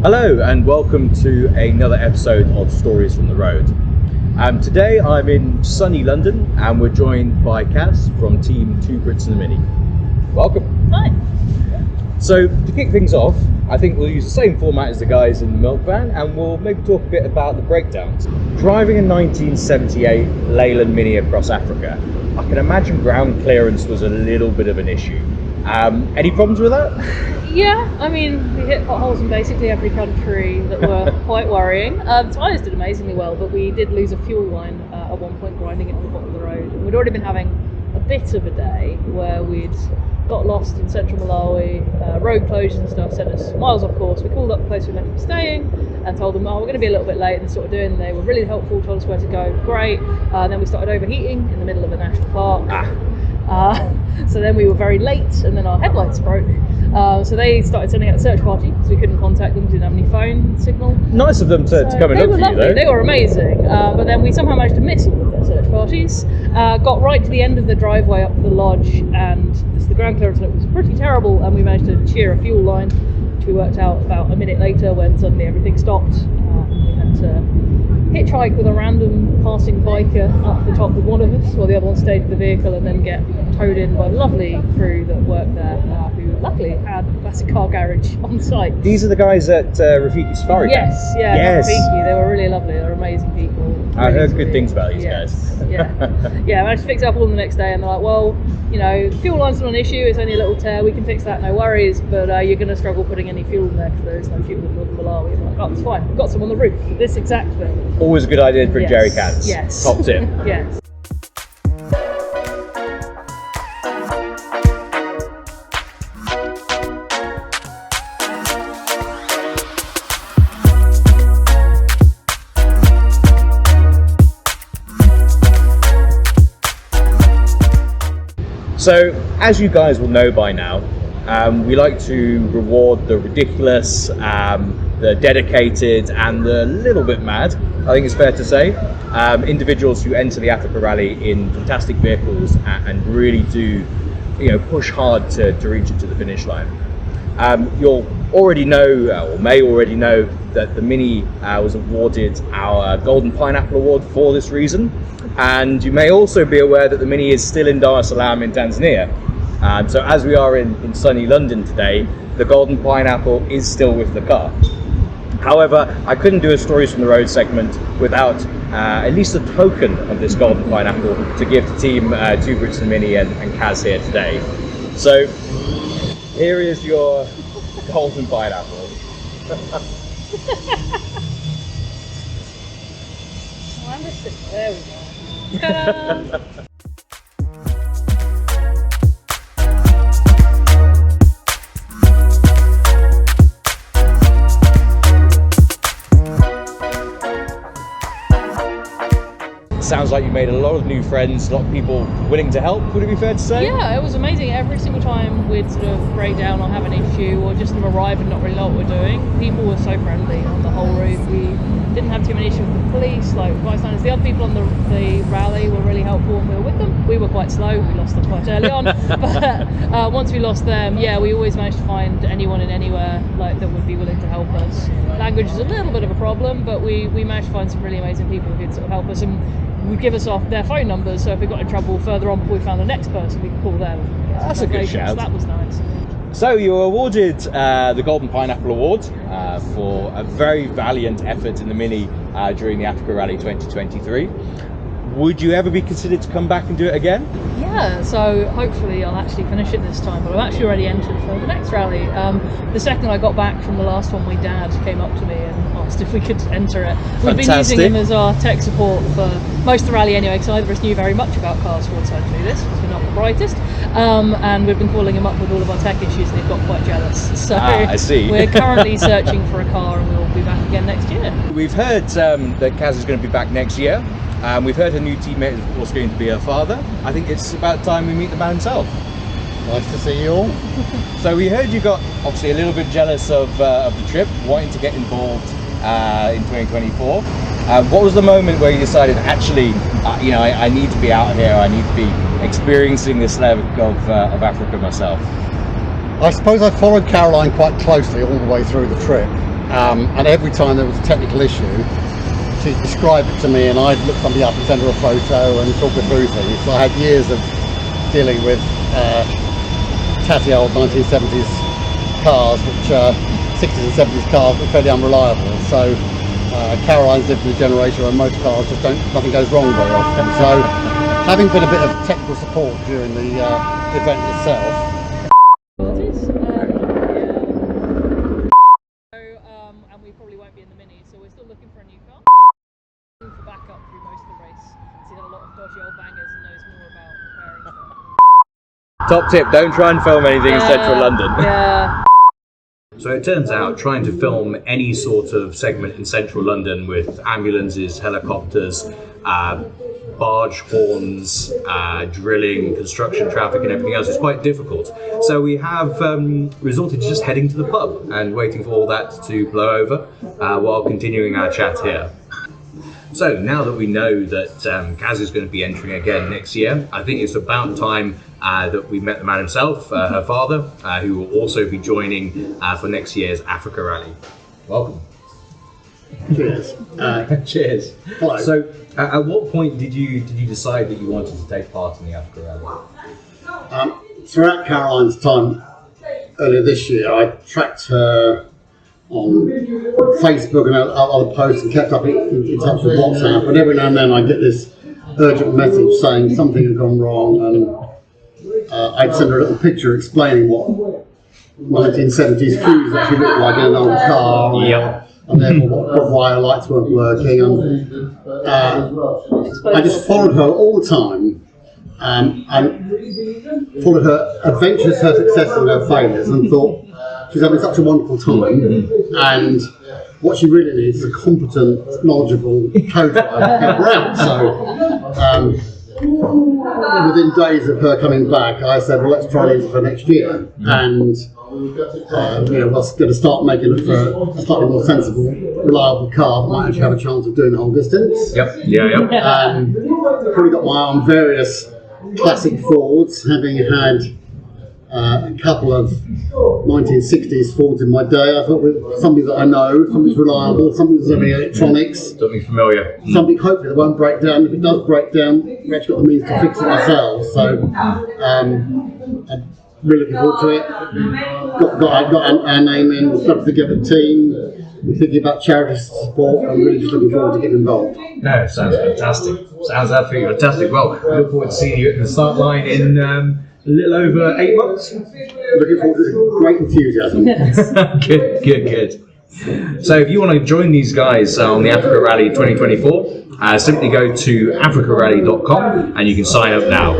Hello and welcome to another episode of Stories from the Road. Today I'm in sunny London and we're joined by Kaz from Team Two Brits in the Mini. Welcome. Hi. So to kick things off, I think we'll use the same format as the guys in the milk van and we'll maybe talk a bit about the breakdowns. Driving a 1978 Leyland Mini across Africa, I can imagine ground clearance was a little bit of an issue. Any problems with that? Yeah, I mean, we hit potholes in basically every country that were quite worrying. Tyres did amazingly well, but we did lose a fuel line at one point, grinding it on the bottom of the road. And we'd already been having a bit of a day where we'd got lost in central Malawi, road closures and stuff sent us miles off course. We called up the place we were meant to be staying and told them, we're going to be a little bit late, and sort of doing. They were really helpful, told us where to go, great. And then we started overheating in the middle of a national park. So then we were very late, and then our headlights broke. So they started sending out a search party because we couldn't contact them, didn't have any phone signal. Nice of them to come and look for you, though. They were amazing. But then we somehow managed to miss all of their search parties. Got right to the end of the driveway up to the lodge, and the ground clearance on it was pretty terrible. And we managed to shear a fuel line, which we worked out about a minute later when suddenly everything stopped. We had to hitchhike with a random passing biker up the top with one of us, while the other one stayed with the vehicle, and then get towed in by the lovely crew that worked there, who luckily had a classic car garage on site. These are the guys at Rafiki Safari. Yes, yeah, yes. Rafiki, they were really lovely. They're amazing people. I heard good things about these guys. Yeah, I managed to fix it up all the next day, and they're like, well, you know, fuel line's not an issue, it's only a little tear, we can fix that, no worries, but you're going to struggle putting any fuel in there because there is no fuel in northern Malawi. I'm like, oh, it's fine, we've got some on the roof for this exact thing. Always a good idea to bring jerry cans. Yes. Top tip. Yes. So, as you guys will know by now, we like to reward the ridiculous, the dedicated, and the little bit mad, I think it's fair to say, individuals who enter the Africa Rally in fantastic vehicles and really do, push hard to reach it to the finish line. You'll already know, or may already know, that the Mini was awarded our Golden Pineapple Award for this reason. And you may also be aware that the Mini is still in Dar es Salaam in Tanzania. So as we are in sunny London today, the Golden Pineapple is still with the car. However, I couldn't do a Stories from the Road segment without at least a token of this Golden Pineapple to give to Team Two Brits in the Mini and Kaz here today. So here is your Golden Pineapple. There we go. Ta-da! Sounds like you made a lot of new friends, a lot of people willing to help, would it be fair to say? Yeah, it was amazing. Every single time we'd sort of break down or have an issue or just arrive and not really know what we're doing, people were so friendly on the whole route. We didn't have too many issues with the police, like bystanders. The other people on the rally were really helpful and we were with them. We were quite slow, we lost them quite early on, but once we lost them, we always managed to find anyone and anywhere that would be willing to help us. Language is a little bit of a problem, but we managed to find some really amazing people who could sort of help us, and would give us off their phone numbers, so if we got in trouble further on before we found the next person, we could call them. That's a good shout. So that was nice. So you were awarded the Golden Pineapple Award for a very valiant effort in the Mini during the Africa Rally 2023. Would you ever be considered to come back and do it again? Yeah, so hopefully I'll actually finish it this time, but I've actually already entered for the next rally. The second I got back from the last one, my dad came up to me and asked if we could enter it. We've been using him as our tech support for most of the rally anyway, because neither of us knew very much about cars before we decided to do this, because we're not the brightest. And we've been calling him up with all of our tech issues, and they've got quite jealous. So I see. We're currently searching for a car, and we'll be back again next year. We've heard that Kaz is going to be back next year. We've heard her new teammate is of course going to be her father. I think it's about time we meet the man himself. Nice to see you all. So we heard you got obviously a little bit jealous of the trip, wanting to get involved in 2024. What was the moment where you decided, actually, I need to be out here, I need to be experiencing this level of Africa myself? I suppose I followed Caroline quite closely all the way through the trip. and every time there was a technical issue, she'd describe it to me, and I'd look somebody up and send her a photo and talk her through things. So I had years of dealing with tatty old 1970s cars, which 60s and 70s cars were fairly unreliable. So Caroline's lived in a generation where most cars just nothing goes wrong very often. So having been a bit of technical support during the event itself. And we probably won't be in the Mini, so we're still looking for a new car. For backup through most of the race. He's had a lot of dodgy old bangers and knows more about repairing stuff. Top tip, don't try and film anything in central London. Yeah. So it turns out trying to film any sort of segment in central London with ambulances, helicopters, barge horns, drilling, construction traffic and everything else is quite difficult. So we have resorted to just heading to the pub and waiting for all that to blow over while continuing our chat here. So now that we know that Kaz is going to be entering again next year, I think it's about time that we met the man himself, her father, who will also be joining for next year's Africa Rally. Welcome. Cheers. Cheers. Hello. So, at what point did you decide that you wanted to take part in the Africa Rally? Throughout Caroline's time earlier this year, I tracked her on Facebook and other posts and kept up in touch with WhatsApp. And every now and then I get this urgent message saying something had gone wrong, and I'd send her a little picture explaining what 1970s fuse actually looked like in an old car. Yep. And therefore what wire lights weren't working, and I just followed her all the time, and followed her adventures, her successes and her failures, and thought she's having such a wonderful time, and what she really needs is a competent, knowledgeable co-driver to help her out. So within days of her coming back, I said, well, let's try these for next year, and we're going to start making it for a slightly more sensible, reliable car that might actually have a chance of doing the whole distance. Yep. Yeah. Probably got my eye on various classic Fords, having had a couple of 1960s Fords in my day. I thought with something that I know, something's reliable, something that's having electronics, Something familiar. something hopefully that won't break down. If it does break down, we've actually got the means to fix it ourselves. So I'm really looking forward to it. Got our name in, we've got together a team. We're thinking about charity support. I'm really just looking forward to getting involved. No, it sounds fantastic. Sounds absolutely fantastic. Well, I look forward to seeing you at the start line in a little over 8 months. Looking forward to great enthusiasm. Good. So if you want to join these guys on the Africa Rally 2024, simply go to africarally.com and you can sign up now.